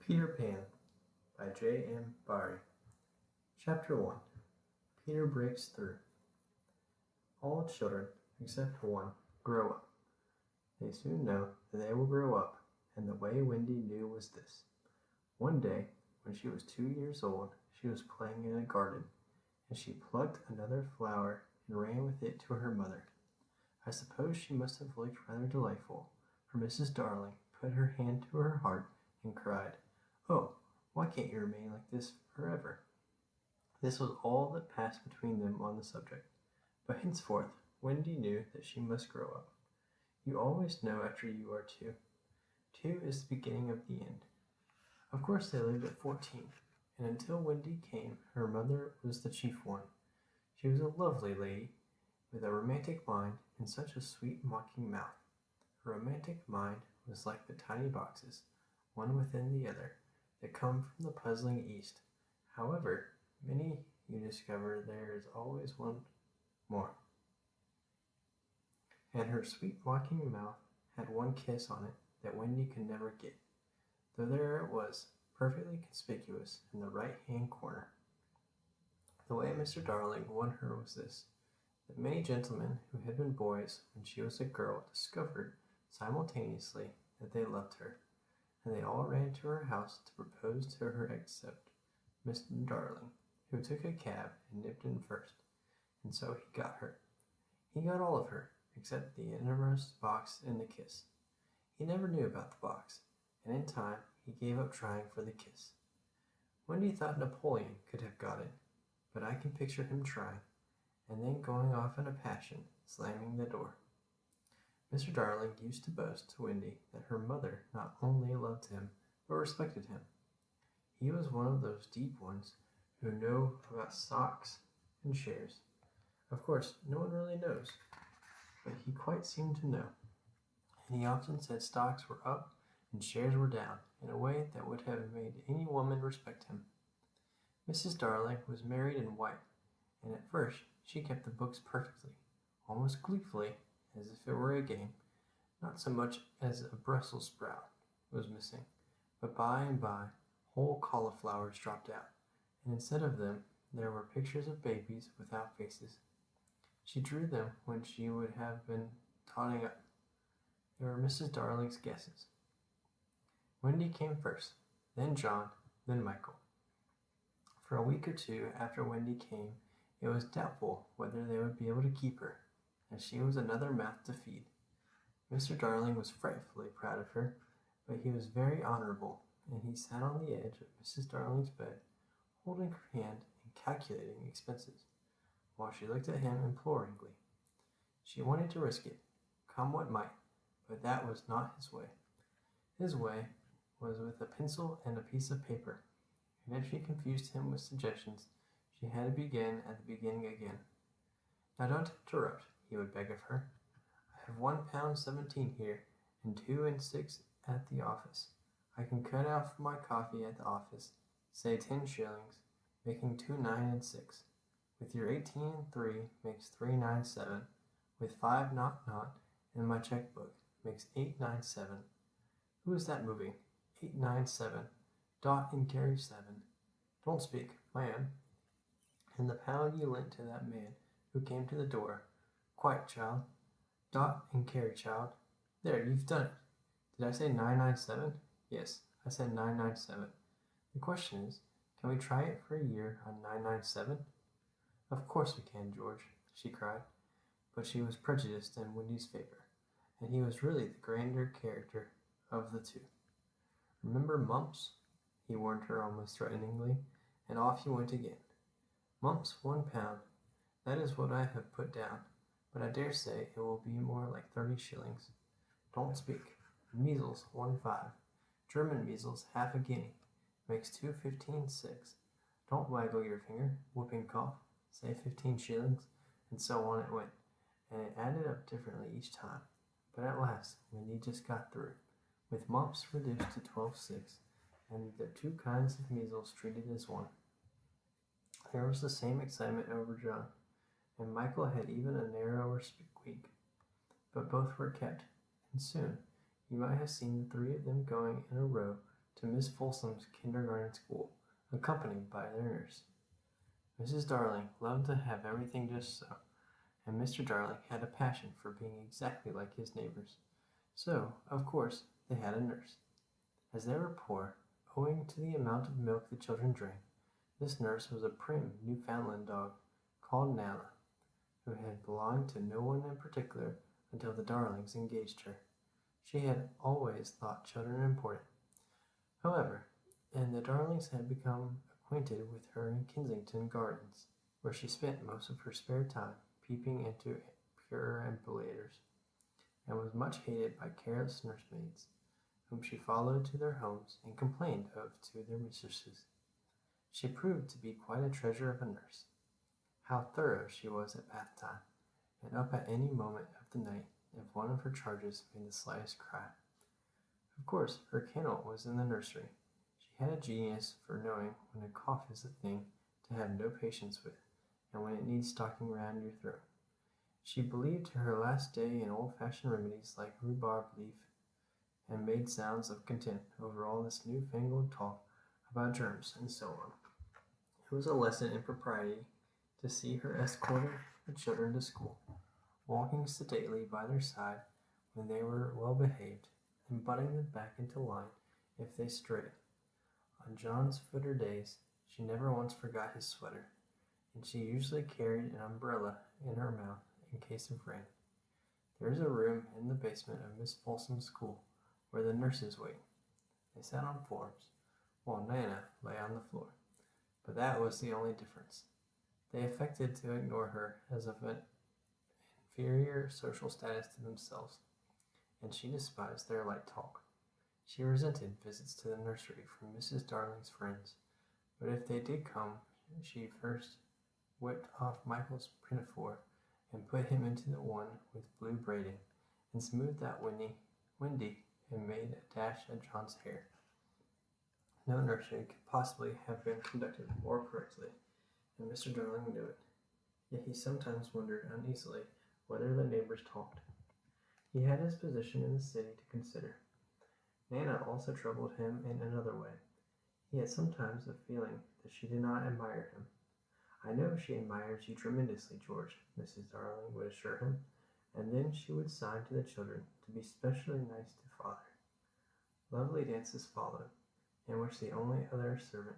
Peter Pan by J.M. Barrie. Chapter 1. Peter Breaks Through. All children, except one, grow up. They soon know that they will grow up, and the way Wendy knew was this. One day, when she was 2 years old, she was playing in a garden, and she plucked another flower and ran with it to her mother. I suppose she must have looked rather delightful, for Mrs. Darling put her hand to her heart and cried, "Oh, why can't you remain like this forever?" This was all that passed between them on the subject. But henceforth, Wendy knew that she must grow up. You always know after you are 2. 2 is the beginning of the end. Of course they lived at 14, and until Wendy came, her mother was the chief one. She was a lovely lady, with a romantic mind and such a sweet mocking mouth. Her romantic mind was like the tiny boxes, one within the other, that come from the puzzling East. However many you discover, there is always one more. And her sweet mocking mouth had one kiss on it that Wendy could never get, though there it was, perfectly conspicuous in the right-hand corner. The way Mr. Darling won her was this, that many gentlemen who had been boys when she was a girl discovered simultaneously that they loved her, and they all ran to her house to propose to her except Mr. Darling, who took a cab and nipped in first, and so he got her. He got all of her, except the innermost box and the kiss. He never knew about the box, and in time he gave up trying for the kiss. Wendy thought Napoleon could have got it, but I can picture him trying, and then going off in a passion, slamming the door. Mr. Darling used to boast to Wendy that her mother not only loved him, but respected him. He was one of those deep ones who know about stocks and shares. Of course, no one really knows, but he quite seemed to know, and he often said stocks were up and shares were down in a way that would have made any woman respect him. Mrs. Darling was married in white, and at first she kept the books perfectly, almost gleefully, as if it were a game. Not so much as a Brussels sprout was missing, but by and by whole cauliflowers dropped out, and instead of them there were pictures of babies without faces. She drew them when she would have been totting up. They were Mrs. Darling's guesses. Wendy came first, then John, then Michael. For a week or two after Wendy came, it was doubtful whether they would be able to keep her, as she was another mouth to feed. Mr. Darling was frightfully proud of her, but he was very honorable, and he sat on the edge of Mrs. Darling's bed, holding her hand and calculating expenses, while she looked at him imploringly. She wanted to risk it, come what might, but that was not his way. His way was with a pencil and a piece of paper, and if she confused him with suggestions, she had to begin at the beginning again. "Now don't interrupt," he would beg of her. "I have £1.17 here, and 2 and 6 at the office. I can cut off my coffee at the office, say 10 shillings, making 2 9 and 6. With your 18 and 3 makes 397. With 5 naught naught in my checkbook makes 897. Who is that moving? 897. Dot and carry 7. Don't speak, my own. And the pound you lent to that man who came to the door. Quite, child. Dot and carry, child. There, you've done it. Did I say 997? Yes, I said 997. The question is, can we try it for a year on 997? Of course we can, George, she cried. But she was prejudiced in Wendy's favor, and he was really the grander character of the two. Remember Mumps? He warned her almost threateningly, and off he went again. Mumps, £1. That is what I have put down, but I dare say it will be more like 30 shillings. Don't speak. Measles, 1.5. German measles, half a guinea. Makes 2.15 6. Don't waggle your finger, whooping cough. Say 15 shillings, and so on it went, and it added up differently each time. But at last, Wendy just got through, with mumps reduced to 12.6, and the 2 kinds of measles treated as one. There was the same excitement over John, and Michael had even a narrower squeak, but both were kept, and soon you might have seen the 3 of them going in a row to Miss Folsom's kindergarten school, accompanied by their nurse. Mrs. Darling loved to have everything just so, and Mr. Darling had a passion for being exactly like his neighbors. So, of course, they had a nurse. As they were poor, owing to the amount of milk the children drank, this nurse was a prim Newfoundland dog called Nana, who had belonged to no one in particular until the Darlings engaged her. She had always thought children important, however, and the Darlings had become acquainted with her in Kensington Gardens, where she spent most of her spare time peeping into perambulators, and was much hated by careless nursemaids, whom she followed to their homes and complained of to their mistresses. She proved to be quite a treasure of a nurse. How thorough she was at bath time, and up at any moment of the night if one of her charges made the slightest cry. Of course, her kennel was in the nursery. She had a genius for knowing when a cough is a thing to have no patience with, and when it needs stalking round your throat. She believed to her last day in old-fashioned remedies like rhubarb leaf, and made sounds of contempt over all this new-fangled talk about germs and so on. It was a lesson in propriety to see her escorting the children to school, walking sedately by their side when they were well behaved, and butting them back into line if they strayed. On John's footer days, she never once forgot his sweater, and she usually carried an umbrella in her mouth in case of rain. There is a room in the basement of Miss Folsom's school where the nurses wait. They sat on forms, while Nana lay on the floor, but that was the only difference. They affected to ignore her as of an inferior social status to themselves, and she despised their light talk. She resented visits to the nursery from Mrs. Darling's friends, but if they did come, she first whipped off Michael's pinafore and put him into the one with blue braiding, and smoothed out Wendy and made a dash at John's hair. No nursery could possibly have been conducted more correctly, and Mr. Darling knew it. Yet he sometimes wondered uneasily whether the neighbors talked. He had his position in the city to consider. Nana also troubled him in another way. He had sometimes a feeling that she did not admire him. "I know she admires you tremendously, George," Mrs. Darling would assure him, and then she would sign to the children to be specially nice to father. Lovely dances followed, in which the only other servant,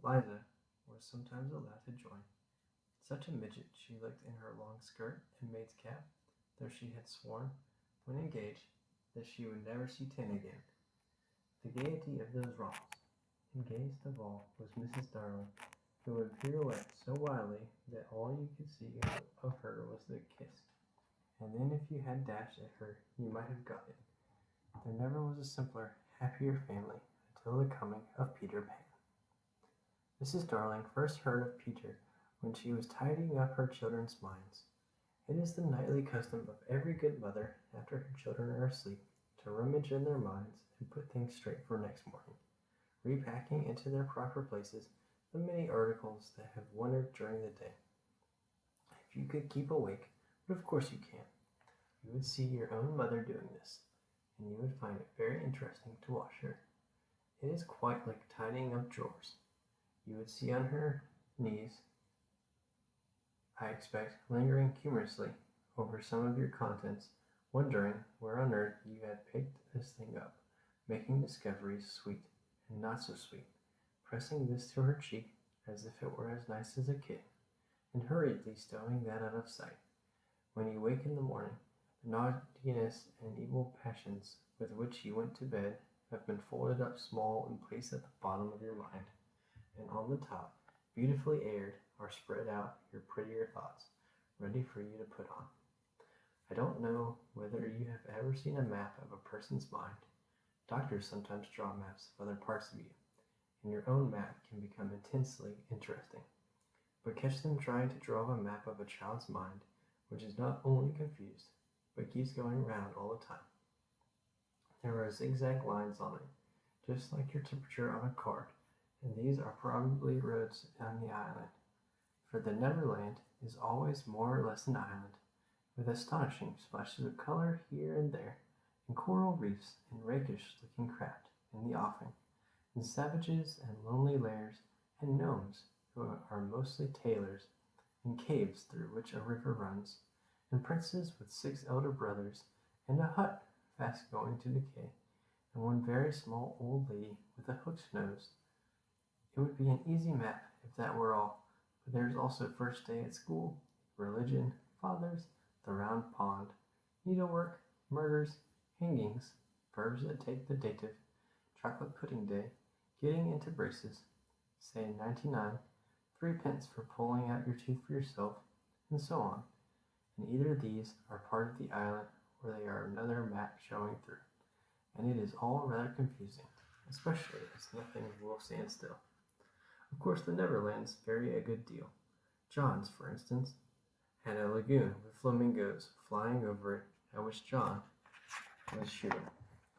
Liza, was sometimes allowed to join. Such a midget she looked in her long skirt and maid's cap, though she had sworn, when engaged, that she would never see tin again. The gaiety of those romps, and gayest of all, was Mrs. Darling, who would pirouette so wildly that all you could see of her was the kiss, and then if you had dashed at her you might have got it. There never was a simpler, happier family until the coming of Peter Pan. Mrs. Darling first heard of Peter when she was tidying up her children's minds. It is the nightly custom of every good mother, after her children are asleep, to rummage in their minds and put things straight for next morning, repacking into their proper places the many articles that have wandered during the day. If you could keep awake, but of course you can't, you would see your own mother doing this, and you would find it very interesting to watch her. It is quite like tidying up drawers. You would see on her knees, I expect, lingering humorously over some of your contents, wondering where on earth you had picked this thing up, making discoveries sweet and not so sweet, pressing this to her cheek as if it were as nice as a kitten, and hurriedly stowing that out of sight. When you wake in the morning, the naughtiness and evil passions with which you went to bed have been folded up small and placed at the bottom of your mind, and on the top, beautifully aired, are spread out your prettier thoughts, ready for you to put on. I don't know whether you have ever seen a map of a person's mind. Doctors sometimes draw maps of other parts of you, and your own map can become intensely interesting. But catch them trying to draw a map of a child's mind, which is not only confused, but keeps going round all the time. There are zigzag lines on it, just like your temperature on a card, and these are probably roads on the island, for the Neverland is always more or less an island, with astonishing splashes of color here and there, and coral reefs and rakish-looking craft in the offing, and savages and lonely lairs, and gnomes, who are mostly tailors, and caves through which a river runs, and princes with 6 elder brothers, and a hut fast going to decay, and one very small old lady with a hooked nose. It would be an easy map if that were all, but there is also first day at school, religion, fathers, the round pond, needlework, murders, hangings, verbs that take the dative, chocolate pudding day, getting into braces, say 99, 3 pence for pulling out your teeth for yourself, and so on. And either these are part of the island or they are another map showing through, and it is all rather confusing, especially as nothing will stand still. Of course, the Neverlands vary a good deal. John's, for instance, had a lagoon with flamingos flying over it, at which John was shooting,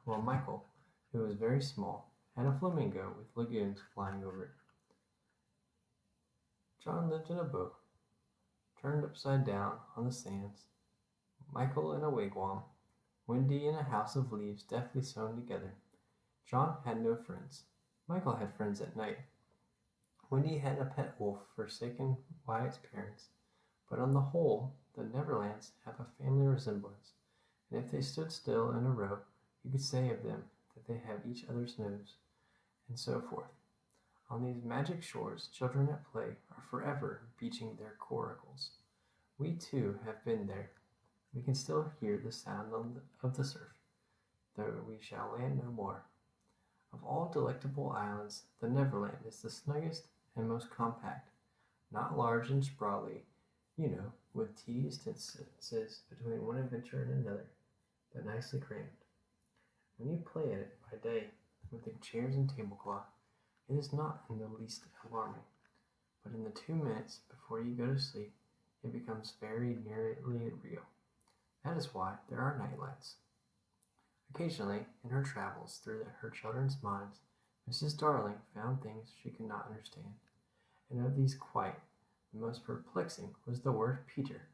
while Michael, who was very small, had a flamingo with lagoons flying over it. John lived in a boat, turned upside down on the sands, Michael in a wigwam, Wendy in a house of leaves deftly sewn together. John had no friends. Michael had friends at night. Wendy had a pet wolf forsaken by its parents, but on the whole, the Neverlands have a family resemblance, and if they stood still in a row, you could say of them that they have each other's nose, and so forth. On these magic shores, children at play are forever beaching their coracles. We too have been there. We can still hear the sound of the surf, though we shall land no more. Of all delectable islands, the Neverland is the snuggest and most compact, not large and sprawly, with tedious distances between one adventure and another, but nicely crammed. When you play at it by day with the chairs and tablecloth, it is not in the least alarming, but in the 2 minutes before you go to sleep, it becomes very nearly real. That is why there are night lights. Occasionally, in her travels through her children's minds, Mrs. Darling found things she could not understand, and of these quite the most perplexing was the word Peter.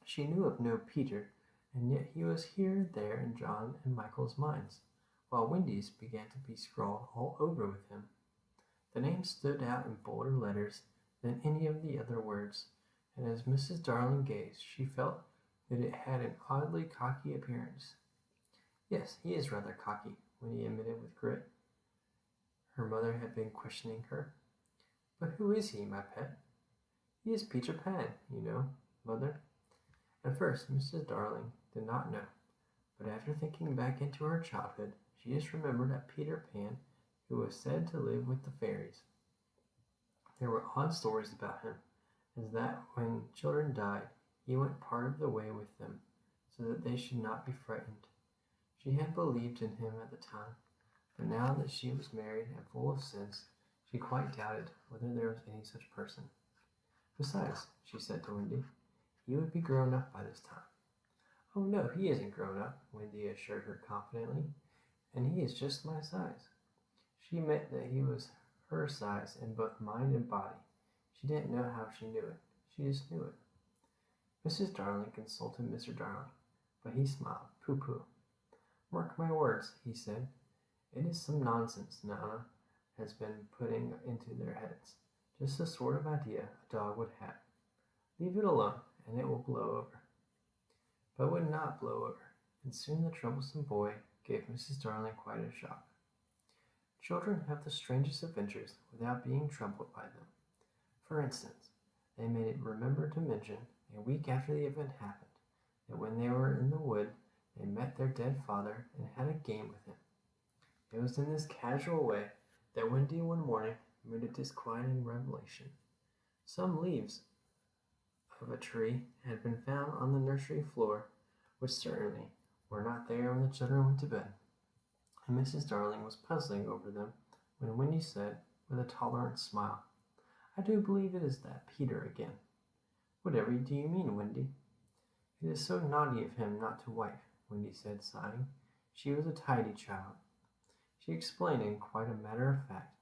She knew of no Peter, and yet he was here, there, in John and Michael's minds, while Wendy's began to be scrawled all over with him. The name stood out in bolder letters than any of the other words, and as Mrs. Darling gazed, she felt that it had an oddly cocky appearance. Yes, he is rather cocky, Wendy admitted with grit. Her mother had been questioning her. But who is he, my pet? He is Peter Pan, mother. At first, Mrs. Darling did not know, but after thinking back into her childhood, she just remembered a Peter Pan who was said to live with the fairies. There were odd stories about him, as that when children died, he went part of the way with them, so that they should not be frightened. She had believed in him at the time, but now that she was married and full of sense, she quite doubted whether there was any such person. Besides, she said to Wendy, he would be grown up by this time. Oh no, he isn't grown up, Wendy assured her confidently, and he is just my size. She meant that he was her size in both mind and body. She didn't know how she knew it. She just knew it. Mrs. Darling consulted Mr. Darling, but he smiled. Pooh-pooh. Mark my words, he said. It is some nonsense Nana has been putting into their heads. Just the sort of idea a dog would have. Leave it alone, and it will blow over. But it would not blow over, and soon the troublesome boy gave Mrs. Darling quite a shock. Children have the strangest adventures without being troubled by them. For instance, they made it remember to mention, a week after the event happened, that when they were in the wood, they met their dead father and had a game with him. It was in this casual way that Wendy one morning made a disquieting revelation. Some leaves of a tree had been found on the nursery floor, which certainly were not there when the children went to bed, and Mrs. Darling was puzzling over them when Wendy said, with a tolerant smile, I do believe it is that Peter again. Whatever do you mean, Wendy? It is so naughty of him not to wipe, Wendy said, sighing. She was a tidy child. She explained in quite a matter-of-fact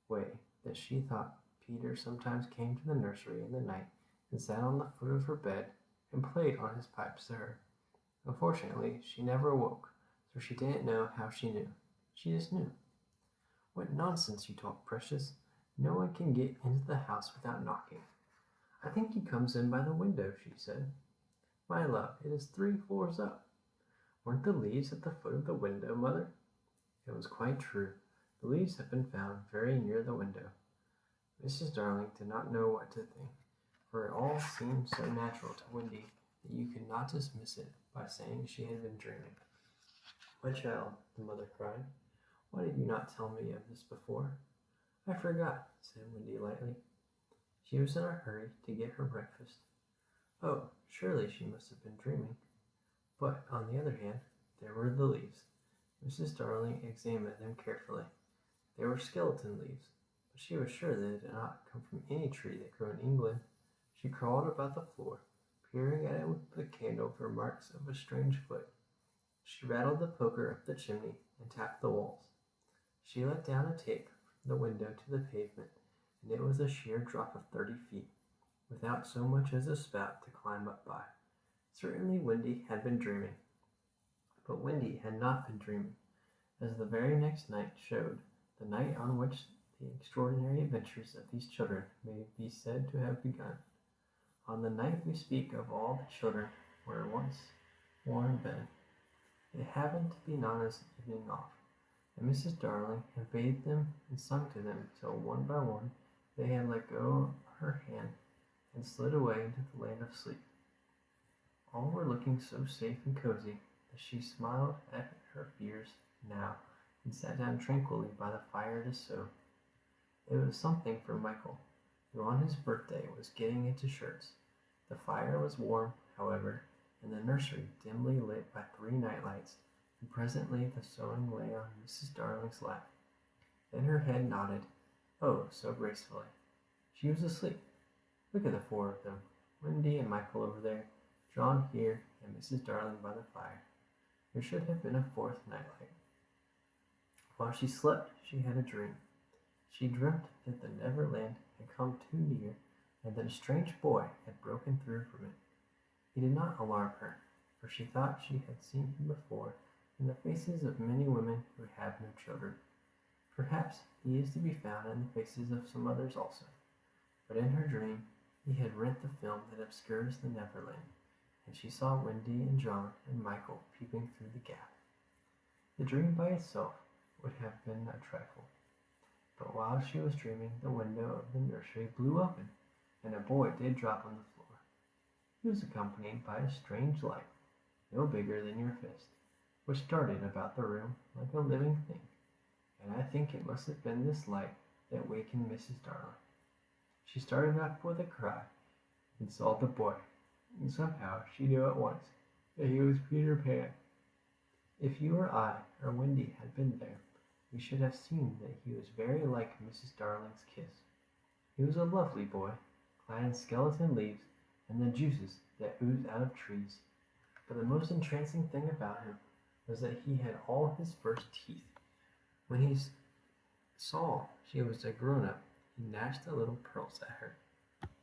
way that she thought Peter sometimes came to the nursery in the night and sat on the foot of her bed and played on his pipes to her. Unfortunately, she never awoke, so she didn't know how she knew. She just knew. What nonsense you talk, Precious. No one can get into the house without knocking. I think he comes in by the window, she said. My love, it is 3 floors up. Weren't the leaves at the foot of the window, Mother? It was quite true. The leaves had been found very near the window. Mrs. Darling did not know what to think, for it all seemed so natural to Wendy that you could not dismiss it by saying she had been dreaming. My child, the mother cried, why did you not tell me of this before? I forgot, said Wendy lightly. She was in a hurry to get her breakfast. Oh, surely she must have been dreaming. But, on the other hand, there were the leaves. Mrs. Darling examined them carefully. They were skeleton leaves, but she was sure they did not come from any tree that grew in England. She crawled about the floor, peering at it with the candle for marks of a strange foot. She rattled the poker up the chimney and tapped the walls. She let down a tape from the window to the pavement, and it was a sheer drop of 30 feet, without so much as a spout to climb up by. Certainly Wendy had been dreaming. But Wendy had not been dreaming, as the very next night showed, the night on which the extraordinary adventures of these children may be said to have begun. On the night we speak of, all the children were once more in bed. It happened to be Nana's evening off, and Mrs. Darling had bathed them and sung to them till one by one they had let go her hand and slid away into the land of sleep. All were looking so safe and cozy that she smiled at her fears now and sat down tranquilly by the fire to sew. It was something for Michael, who on his birthday was getting into shirts. The fire was warm, however, and the nursery dimly lit by 3 nightlights, and presently the sewing lay on Mrs. Darling's lap. Then her head nodded, oh, so gracefully. She was asleep. Look at the 4 of them, Wendy and Michael over there, John here, and Mrs. Darling by the fire. There should have been a 4th nightlight. While she slept, she had a dream. She dreamt that the Neverland had come too near, and that a strange boy had broken through from it. He did not alarm her, for she thought she had seen him before in the faces of many women who have no children. Perhaps he is to be found in the faces of some others also. But in her dream, he had rent the film that obscures the Neverland, and she saw Wendy and John and Michael peeping through the gap. The dream by itself would have been a trifle, but while she was dreaming, the window of the nursery blew open, and a boy did drop on the floor. He was accompanied by a strange light, no bigger than your fist, which darted about the room like a living thing, and I think it must have been this light that wakened Mrs. Darling. She started up with a cry and saw the boy, and somehow she knew at once that he was Peter Pan. If you or I or Wendy had been there, we should have seen that he was very like Mrs. Darling's kiss. He was a lovely boy, clad in skeleton leaves and the juices that oozed out of trees. But the most entrancing thing about him was that he had all his first teeth. When he saw she was a grown-up, he gnashed the little pearls at her